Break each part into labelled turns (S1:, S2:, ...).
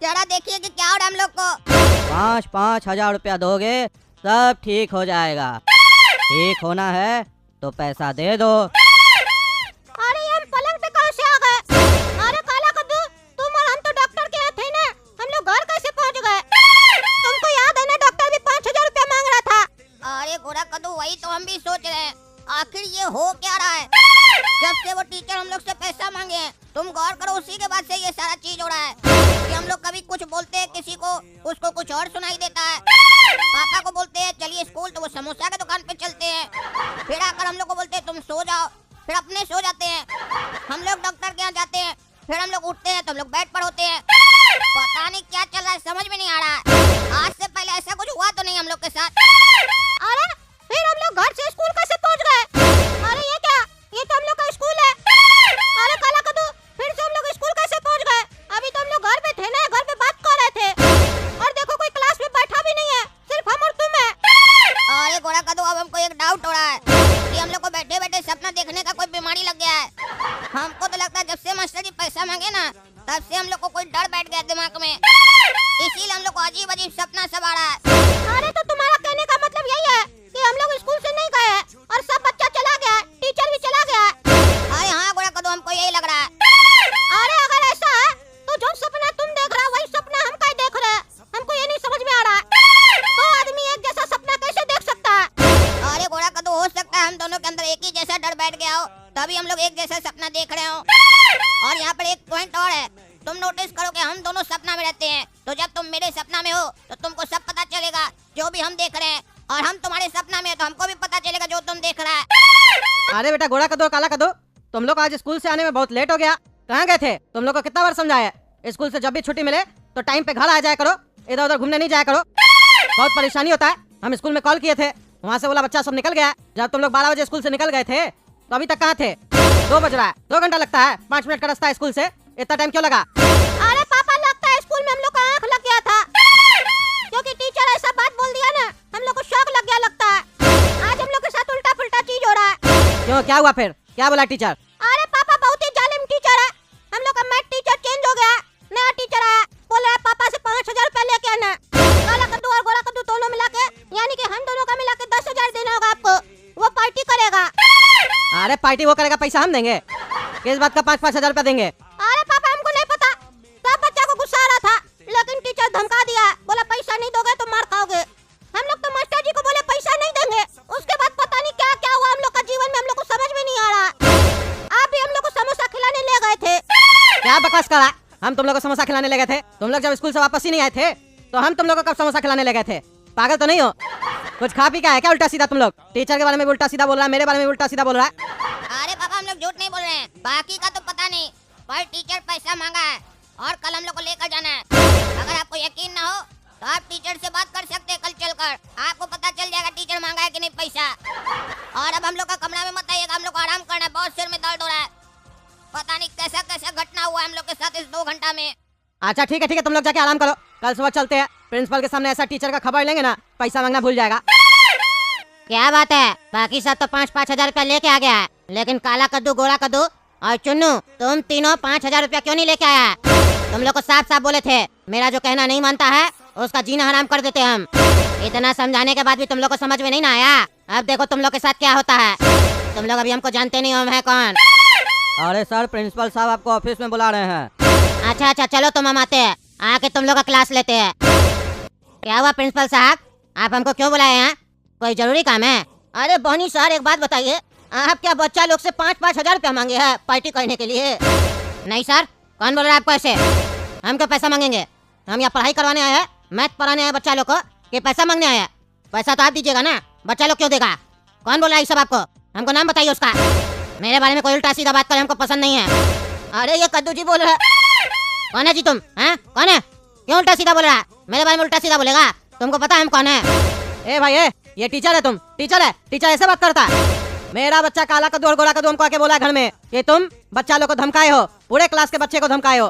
S1: जरा देखिए कि क्या हो रहा है हम लोग को।
S2: 5,000 रुपया दोगे सब ठीक हो जाएगा। ठीक होना है तो पैसा दे दो।
S1: अरे हम पलंग पे कहाँ से आ गए? अरे काला कद्दू, तुम और हम तो डॉक्टर के यहाँ थे ना, हम लोग घर कैसे पहुँच गए? तुमको याद है ना डॉक्टर भी 5,000 रुपया मांग रहा था। अरे गोरा कद्दू, वही तो हम भी सोच रहे हैं, आखिर ये हो क्या रहा है? जब से वो टीचर हम लोग से पैसा मांगे हैं, तुम गौर करो, उसी के बाद से ये सारा चीज हो रहा है कि हम लोग कभी कुछ बोलते हैं किसी को, उसको कुछ और सुनाई देता है। पापा को बोलते हैं चलिए स्कूल, तो वो समोसा की दुकान पे चलते हैं। फिर आकर हम लोग को बोलते हैं तुम सो जाओ, फिर अपने सो जाते हैं। हम लोग डॉक्टर के यहाँ जाते हैं, फिर हम लोग उठते हैं तो हम लोग बेड पर होते हैं। पता नहीं क्या चल रहा है, समझ में नहीं आ रहा है। आज से पहले ऐसा कुछ हुआ तो नहीं हम लोग के साथ। अरे फिर हम लोग घर से स्कूल कैसे पहुँच गए? अरे ये क्या, ये तो हम लोग का स्कूल है। अरे काला कद्दू, फिर से हम लोग स्कूल कैसे पहुँच गए? अभी तो हम लोग घर पे थे ना, घर पे बात कर रहे थे, और देखो कोई क्लास में बैठा भी नहीं है, सिर्फ हम और तुम है। अरे गोरा कद्दू, अब हमको एक डाउट हो रहा है कि हम लोग को बैठे बैठे सपना देखने का कोई बीमारी लग गया है। हमको तो लगता है जब से मास्टर जी पैसा मांगे ना, तब से हम लोग को कोई डर बैठ गया दिमाग में, इसीलिए हम लोग को अजीब अजीब सपना सब आ रहा है। अरे तो तुम्हारा कहने का मतलब यही है कि हम लोग स्कूल से नहीं गए और सब बच्चा चला गया, टीचर भी चला गया। अरे हाँ गोरा कद्दू, हमको यही लग रहा है। अरे अगर ऐसा है तो जो सपना तुम देख रहा वही सपना हम का देख रहे हैं, हमको ये नहीं समझ में आ रहा है। दो आदमी एक जैसा सपना कैसे देख सकता है? अरे गोरा कद्दू, हो सकता है हम दोनों के अंदर एक ही जैसा डर बैठ गया हो, तभी हम लोग एक जैसा सपना देख रहे हो। और यहाँ पर एक पॉइंट और है, तुम नोटिस करो कि हम दोनों सपना में रहते हैं, तो जब तुम मेरे सपना में हो तो तुमको सब पता चलेगा जो भी हम देख रहे हैं, और हम तुम्हारे सपना में है तो हमको भी पता चलेगा जो तुम देख रहा है।
S2: अरे बेटा गोरा कदो काला कदो, तुम लोग आज स्कूल से आने में बहुत लेट हो गया। कहाँ गए थे? तुम लोग को कितना बार समझाया, स्कूल से जब भी छुट्टी मिले तो टाइम पे घर आ जाया करो, इधर उधर घूमने नहीं जाया करो, बहुत परेशानी होता है। हम स्कूल में कॉल किए थे, वहाँ से बोला बच्चा सब निकल गया। जब तुम लोग 12 बजे स्कूल से निकल गए थे तो अभी तक कहाँ थे? 2 बज रहा है, 2 घंटा लगता है, 5 मिनट का रास्ता है स्कूल से, इतना टाइम क्यों लगा?
S1: अरे पापा, लगता है स्कूल में हम लोग का आँख लग गया था, क्योंकि टीचर ऐसा बात बोल दिया ना, हम लोग को शौक लग गया लगता है। आज हम लोग के साथ उल्टा पुल्टा चीज हो रहा है।
S2: क्यों, क्या हुआ फिर? क्या बोला टीचर?
S1: अरे पापा, बहुत ही जालिम टीचर है। हम लोग का मैथ टीचर चेंज हो गया, नया टीचर आया, बोल रहा है पापा से 5,000 रुपया लेके आना। काला कद्दू और गोरा कद्दू दोनों मिला के, यानी कि हम दोनों का मिला के 10,000 देना होगा आपको, वो पार्टी करेगा।
S2: अरे पार्टी वो करेगा, पैसा हम देंगे। किस बात का 5-5 हजार रुपया देंगे?
S1: अरे पापा, हमको नहीं पता, सब बच्चा को गुस्सा आ रहा था, लेकिन टीचर धमका दिया, बोला पैसा नहीं दोगे तो मार खाओगे। हम लोग तो मास्टर जी को बोले पैसा नहीं देंगे, उसके बाद पता नहीं क्या क्या हुआ हम लोग का जीवन में, हम लोग को समझ में नहीं आ रहा। आप भी हम लोग को समोसा खिलाने ले गए थे।
S2: क्या बकवास करा? हम तुम लोग को समोसा खिलाने ले गए थे? तुम लोग जब स्कूल से वापस ही नहीं आए थे तो हम तुम लोग को कब समोसा खिलाने ले गए थे? पागल तो नहीं हो? कुछ खा पी का है क्या उल्टा सीधा? तुम लोग टीचर के बारे में उल्टा सीधा बोल रहा है, मेरे बारे में उल्टा सीधा बोल रहा है।
S1: अरे पापा, हम लोग झूठ नहीं बोल रहे हैं, बाकी का तो पता नहीं, पर टीचर पैसा मांगा है और कल हम लोग को लेकर जाना है। अगर आपको यकीन ना हो तो आप टीचर से बात कर सकते हैं, कल चलकर आपको पता चल जाएगा टीचर मांगा है कि नहीं पैसा। और अब हम लोग का कमरा में मत आइएगा, हम लोग को आराम करना है, बहुत सिर में दर्द हो रहा है। पता नहीं कैसा कैसा घटना हुआ हम लोग के साथ इस 2 घंटा में।
S2: अच्छा ठीक है, तुम लोग जाके आराम करो, कल सुबह चलते हैं। प्रिंसिपल के सामने ऐसा टीचर का खबर लेंगे ना, पैसा मांगना भूल जाएगा।
S3: क्या बात है, बाकी सब तो 5-5 हजार रुपया लेके आ गया है, लेकिन काला कद्दू, गोरा कद्दू और चुन्नू, तुम तीनों 5,000 रुपया क्यों नहीं लेके आया? तुम लोग को साफ साफ बोले थे, मेरा जो कहना नहीं मानता है उसका जीना हराम कर देते हम। इतना समझाने के बाद भी तुम लोग को समझ में नहीं ना आया। अब देखो तुम लोग के साथ क्या होता है। तुम लोग अभी हमको जानते नहीं हो, हम है कौन।
S2: अरे सर, प्रिंसिपल साहब आपको ऑफिस में बुला रहे हैं।
S3: अच्छा, चलो तुम हम आते हैं, आके तुम लोग का क्लास लेते हैं। क्या हुआ प्रिंसिपल साहब, आप हमको क्यों बुलाए हैं? कोई जरूरी काम है? अरे बहनी सर, एक बात बताइए, आप क्या बच्चा लोग से 5-5 हजार रुपया मांगे हैं पार्टी करने के लिए? नहीं सर, कौन बोल रहा है आपको ऐसे? हम क्यों पैसा मांगेंगे? हम यहाँ पढ़ाई करवाने आए हैं, मैथ पढ़ाने आए बच्चा लोग को, कि पैसा मांगने आए हैं? पैसा तो आप दीजिएगा ना, बच्चा लोग क्यों देगा? कौन बोल रहा है सब आपको? हमको नाम बताइए उसका। मेरे बारे में कोई उल्टा सीधा बात करे हमको पसंद नहीं है। अरे ये कद्दू जी बोल रहा है। कौन है जी तुम? हैं, कौन है? क्यों उल्टा सीधा बोल रहा है? मेरे बारे में उल्टा सीधा बोलेगा? तुमको पता है हम कौन है?
S2: ए भाई, ये टीचर है, तुम टीचर है? टीचर ऐसे बात करता है? मेरा बच्चा काला कद्दू और गोरा कद्दू हमको आके बोला घर में कि तुम बच्चा लोग को धमकाए हो, पूरे क्लास के बच्चे को धमकाए हो।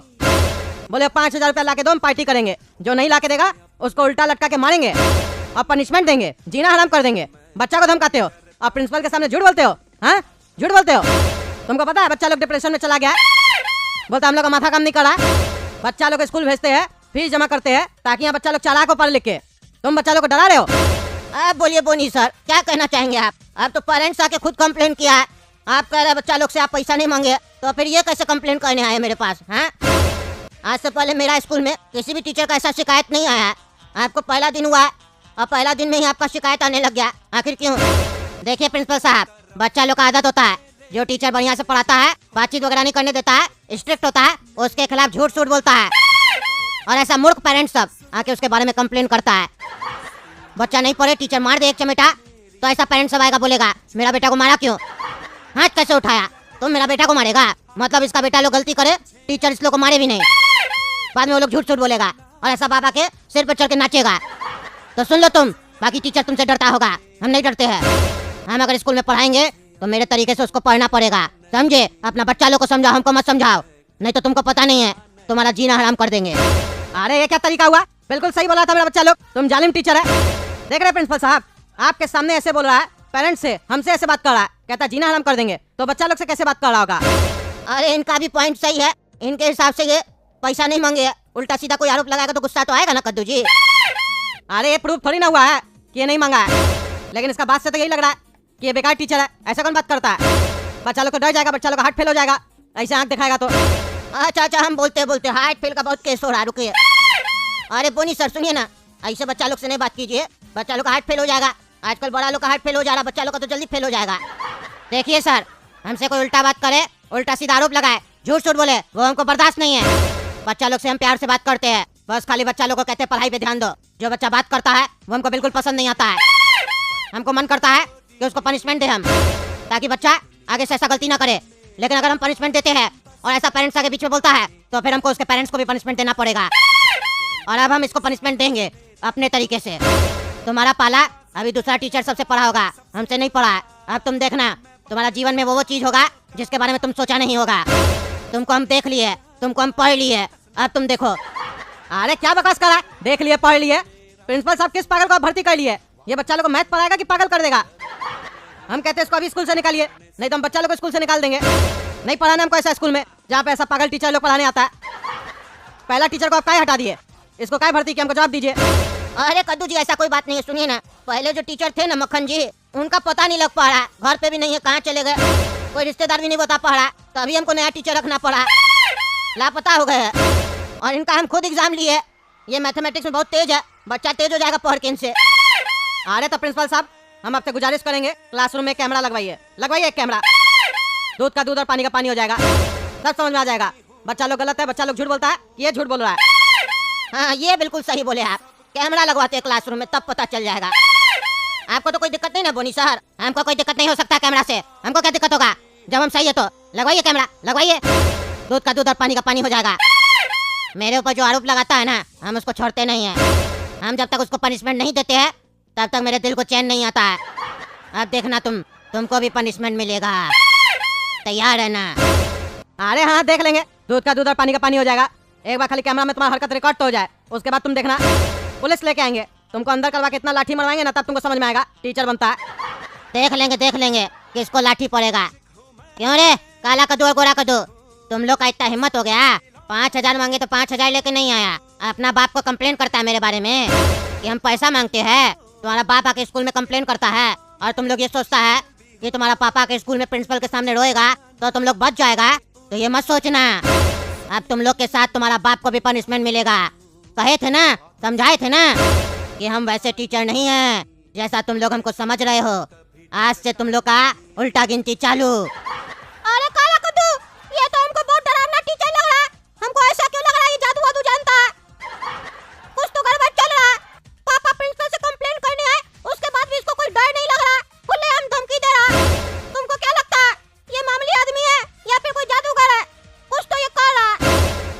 S2: बोले 5,000 रुपया ला के दो, हम पार्टी करेंगे। जो नहीं ला के देगा उसको उल्टा लटका के मारेंगे और पनिशमेंट देंगे, जीना हराम कर देंगे। बच्चा को धमकाते हो और प्रिंसिपल के सामने झूठ बोलते हो। हाँ, झूठ बोलते हो। तुमको पता है बच्चा लोग डिप्रेशन में चला गया, बोलता हम लोग का माथा काम नहीं कर रहा। बच्चा लोग स्कूल भेजते हैं फीस जमा करते हैं ताकि यहाँ बच्चा लोग चालाक हो पढ़ लिख के। तुम बच्चा लोग को डरा रहे हो।
S3: आप बोलिए बोनी सर, क्या कहना चाहेंगे आप तो पेरेंट्स आके खुद कंप्लेन किया है। आप कह रहे हैं बच्चा लोग से आप पैसा नहीं मांगे, तो फिर ये कैसे कंप्लेन करने आए मेरे पास हैं? आज से पहले मेरा स्कूल में किसी भी टीचर का ऐसा शिकायत नहीं आया है। आपको पहला दिन हुआ है और पहला दिन में ही आपका शिकायत आने लग गया, आखिर क्यों? देखिए प्रिंसिपल साहब, बच्चा लोग का आदत होता है, जो टीचर बढ़िया से पढ़ाता है, बातचीत वगैरह नहीं करने देता है, स्ट्रिक्ट होता है, उसके खिलाफ झूठ सूट बोलता है। और ऐसा मूर्ख पेरेंट्स सब आके उसके बारे में कंप्लेन करता है। बच्चा नहीं पढ़े, टीचर मार दे एक चमेटा, तो ऐसा पेरेंट्स सब आएगा, बोलेगा मेरा बेटा को मारा क्यों, हाथ कैसे उठाया, तुम मेरा बेटा को मारेगा, मतलब इसका बेटा लोग गलती करे, टीचर इस लोग को मारे भी नहीं। बाद में वो लोग झूठ झूठ बोलेगा और ऐसा बाबा के सिर पर चढ़ के नाचेगा। तो सुन लो तुम, बाकी टीचर तुमसे डरता होगा, हम नहीं डरते हैं। हम अगर स्कूल में पढ़ाएंगे तो मेरे तरीके से उसको पढ़ना पड़ेगा, समझे? अपना बच्चा लोग को समझाओ, हमको मत समझाओ, नहीं तो तुमको पता नहीं है, तुम्हारा जीना हराम कर देंगे।
S2: अरे ये क्या तरीका हुआ? बिल्कुल सही बोला था मेरा बच्चा लोग, तुम जालिम टीचर है। देख रहे प्रिंसिपल साहब, आपके सामने ऐसे बोल रहा है, पेरेंट्स से हमसे ऐसे बात कर रहा है, कहता जीना हराम कर देंगे, तो बच्चा लोग से कैसे बात कर रहा होगा?
S3: अरे इनका भी पॉइंट सही है, इनके हिसाब से ये पैसा नहीं मांगे, उल्टा सीधा कोई आरोप लगाएगा तो गुस्सा तो आएगा ना कद्दू जी।
S2: अरे ये प्रूफ थोड़ी ना हुआ है कि ये नहीं मांगा है, लेकिन इसका बात से तो यही लग रहा है कि ये बेकार टीचर है। ऐसा कौन बात करता है? बच्चा लोग को डर जाएगा, बच्चा लोग का हार्ट फेल हो जाएगा, ऐसे आंख दिखाएगा तो।
S3: अच्छा अच्छा, हम बोलते बोलते हार्ट फेल का बहुत केस हो रहा है, रुकिए। अरे बोनी सर सुनिए ना, ऐसे बच्चा लोग से नहीं बात कीजिए, बच्चा लोग का हार्ट फेल हो जाएगा। आजकल बड़ा लोग का हार्ट फेल हो जा रहा है, बच्चा लोग का तो जल्दी फेल हो जाएगा। देखिए सर, हमसे कोई उल्टा बात करे, उल्टा सीधा आरोप लगाए, झूठ झूठ बोले, वो हमको बर्दाश्त नहीं है। बच्चा लोग से हम प्यार से बात करते हैं, बस खाली बच्चा लोग को कहते हैं पढ़ाई पे ध्यान दो। जो बच्चा बात करता है वो हमको बिल्कुल पसंद नहीं आता है। हमको मन करता है कि उसको पनिशमेंट दे हम, ताकि बच्चा आगे से ऐसा गलती ना करे। लेकिन अगर हम पनिशमेंट देते हैं और ऐसा पेरेंट्स आगे बीच में बोलता है, तो फिर हमको उसके पेरेंट्स को भी पनिशमेंट देना पड़ेगा। और अब हम इसको पनिशमेंट देंगे अपने तरीके से। तुम्हारा पाला अभी दूसरा टीचर सबसे पढ़ा होगा, हमसे नहीं पढ़ा है। अब तुम देखना, तुम्हारा जीवन में वो चीज होगा जिसके बारे में तुम सोचा नहीं होगा। तुमको हम देख लिए, तुमको हम पढ़ लिए, अब तुम देखो।
S2: अरे क्या बकवास कर रहा है? देख लिए, पढ़ लिए? प्रिंसिपल साहब किस पागल को भर्ती कर लिए? ये बच्चा लोग को मैथ पढ़ाएगा कि पागल कर देगा? हम कहते हैं इसको अभी स्कूल से निकालिए, नहीं तो हम बच्चा लोग को स्कूल से निकाल देंगे। नहीं पढ़ाना हमको ऐसा स्कूल में जहाँ पे ऐसा पागल टीचर लोग पढ़ाने आता है। पहला टीचर को आप काय हटा दिए, इसको काय भर्ती किया, हमको जवाब दीजिए।
S3: अरे कद्दू जी ऐसा कोई बात नहीं है, सुनिए ना, पहले जो टीचर थे ना मक्खन जी, उनका पता नहीं लग पा रहा, घर पे भी नहीं है, कहाँ चले गए, कोई रिश्तेदार भी नहीं बता पा रहा, तभी हमको नया टीचर रखना पड़ा, लापता हो गए। और इनका हम खुद एग्जाम लिए, ये मैथमेटिक्स में बहुत तेज है, बच्चा तेज हो जाएगा पढ़ के इनसे।
S2: अरे तो प्रिंसिपल साहब, हम आपसे गुजारिश करेंगे, क्लासरूम में कैमरा लगवाइए, लगवाइए एक कैमरा। दूध का दूध और पानी का पानी हो जाएगा, सब समझ में आ जाएगा। बच्चा लोग गलत है, बच्चा लोग झूठ बोलता है, ये झूठ बोल रहा है।
S3: हाँ ये बिल्कुल सही बोले आप, कैमरा लगवाते हैं क्लासरूम में, तब पता चल जाएगा। आपको तो कोई दिक्कत नहीं ना बोनी सर? हमको कोई दिक्कत नहीं हो सकता कैमरा से, हमको क्या दिक्कत होगा? जब हम सही है तो लगवाइए कैमरा, लगवाइए, दूध का दूध और पानी का पानी हो जाएगा। मेरे ऊपर जो आरोप लगाता है ना, हम उसको छोड़ते नहीं है। हम जब तक उसको पनिशमेंट नहीं देते हैं तब तक मेरे दिल को चैन नहीं आता है। अब देखना तुमको भी पनिशमेंट मिलेगा, तैयार है ना?
S2: अरे हाँ देख लेंगे, दूध का दूध और पानी का पानी हो जाएगा। एक बार खाली कैमरा में तुम्हारा हरकत रिकॉर्ड तो हो जाए, उसके बाद तुम देखना, पुलिस लेके आएंगे, तुमको अंदर करवा के इतना लाठी मरवाएंगे ना, तब तुमको समझ में आएगा टीचर बनता है।
S3: देख लेंगे किसको लाठी पड़ेगा। क्यों रे काला कद्दू और गोरा कद्दू, तुम लोग का इतना हिम्मत हो गया? 5,000 मांगे तो 5,000 लेके नहीं आया, अपना बाप को कंप्लेन करता है मेरे बारे में कि हम पैसा मांगते हैं। तुम्हारा बाप आके स्कूल में कंप्लेन करता है और तुम लोग ये सोचता है कि तुम्हारा पापा के स्कूल में प्रिंसिपल के सामने रोएगा तो तुम लोग बच जाएगा। तो ये मत सोचना, अब तुम लोग के साथ तुम्हारा बाप को भी पनिशमेंट मिलेगा। कहे थे ना, समझाए थे ना कि हम वैसे टीचर नहीं हैं जैसा तुम लोग हमको समझ रहे हो। आज से तुम लोग का उल्टा गिनती चालू।
S1: अरे काला कद्दू, ये तो हमको बहुत डरावना टीचर लग रहा है। हमको ऐसा क्यों लग रहा है ये जादू वादू जानता है? कुछ तो गड़बड़ चल रहा है। पापा प्रिंसिपल से कंप्लेन करने आए, उसके बाद भी इसको कोई डर नहीं लग रहा, खुलेआम धमकी दे रहा है। तुमको क्या लगता है ये मामूली आदमी है या फिर कोई जादूगर है? कुछ तो ये कर रहा है।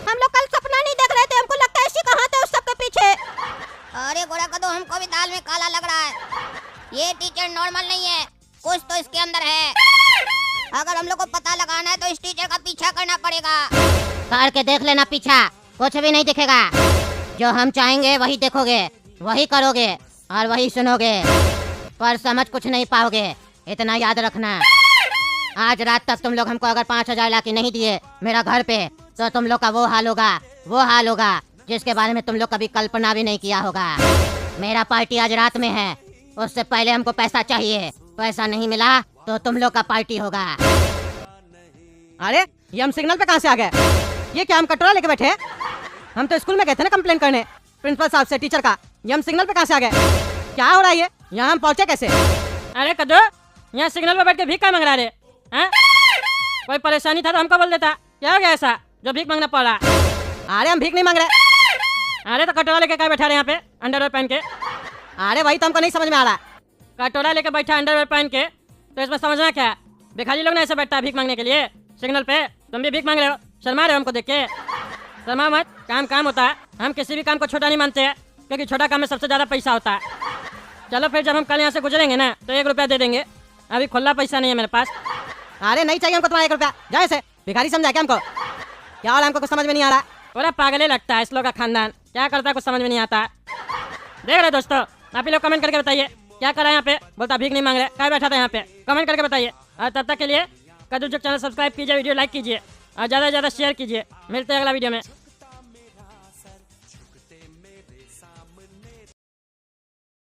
S1: हम लोग कल सपना नहीं देख रहे थे, हमको लगता है इसी का हाथ है उस सबके पीछे।
S3: अरे गोरा कद्दू, हमको भी दाल में काला लग रहा है। ये टीचर नॉर्मल नहीं है, कुछ तो इसके अंदर है। अगर हम लोग को पता लगाना है तो इस टीचर का पीछा करना पड़ेगा। करके देख लेना पीछा, कुछ भी नहीं दिखेगा। जो हम चाहेंगे वही देखोगे, वही करोगे और वही सुनोगे, पर समझ कुछ नहीं पाओगे, इतना याद रखना। आज रात तक तुम लोग हमको अगर 5,000 लाके नहीं दिए मेरा घर पे, तो तुम लोग का वो हाल होगा जिसके बारे में तुम लोग कभी कल्पना भी नहीं किया होगा। मेरा पार्टी आज रात में है, उससे पहले हमको पैसा चाहिए। पैसा नहीं मिला तो तुम लोग का पार्टी होगा।
S2: अरे ये हम सिग्नल पे कहाँ से आ गए? ये क्या हम कटोरा लेके बैठे हैं? हम तो स्कूल में गए थे ना कंप्लेन करने प्रिंसिपल साहब से, टीचर का। ये हम सिग्नल पे कहाँ से आ गए? क्या हो रहा है ये? यहाँ हम पहुँचे कैसे?
S4: अरे कद्दू, यहाँ सिग्नल पे बैठ के भीख का मांग रहा रे? हैं? कोई परेशानी था तो हमको बोल देता। क्या हो गया ऐसा जो भीख मांगना पड़ा?
S2: अरे हम भीख नहीं मांग रहे।
S4: अरे तो कटोरा लेके क्या बैठा रहे यहाँ पे अंडरवेयर पहन के?
S2: अरे वही तो हमको नहीं समझ में आ रहा।
S4: कटोरा लेके बैठा अंडरवेयर पहन के, तो इसमें समझना क्या है? भिखारी लोग ना ऐसे बैठता है भीख मांगने के लिए सिग्नल पे। तुम भी भीख मांग रहे हो, शर्मा रहे हो हमको देख के? शर्मा मत, काम काम होता है। हम किसी भी काम को छोटा नहीं मानते हैं, क्योंकि छोटा काम में सबसे ज़्यादा पैसा होता है। चलो फिर जब हम कल यहाँ से गुजरेंगे ना तो 1 रुपया दे देंगे। अभी खुला पैसा नहीं है मेरे पास।
S2: अरे नहीं चाहिए हमको तुम्हारा 1 रुपया, जाए से। भिखारी समझा क्या हमको? क्या और हमको कुछ समझ में नहीं आ रहा।
S4: पूरा पागल ही लगता है इस लोग का खानदान। क्या करता है कुछ समझ में नहीं आता। देख रहे दोस्तों, आप ही लोग कमेंट करके बताइए क्या करा यहाँ पे। बोलता भीख नहीं मांग रहे, क्या बैठा था यहाँ पे? कमेंट करके बताइए। और तब तक के लिए कद्दू चैनल सब्सक्राइब कीजिए, वीडियो लाइक कीजिए और ज़्यादा से ज़्यादा शेयर कीजिए। मिलते हैं अगला वीडियो में।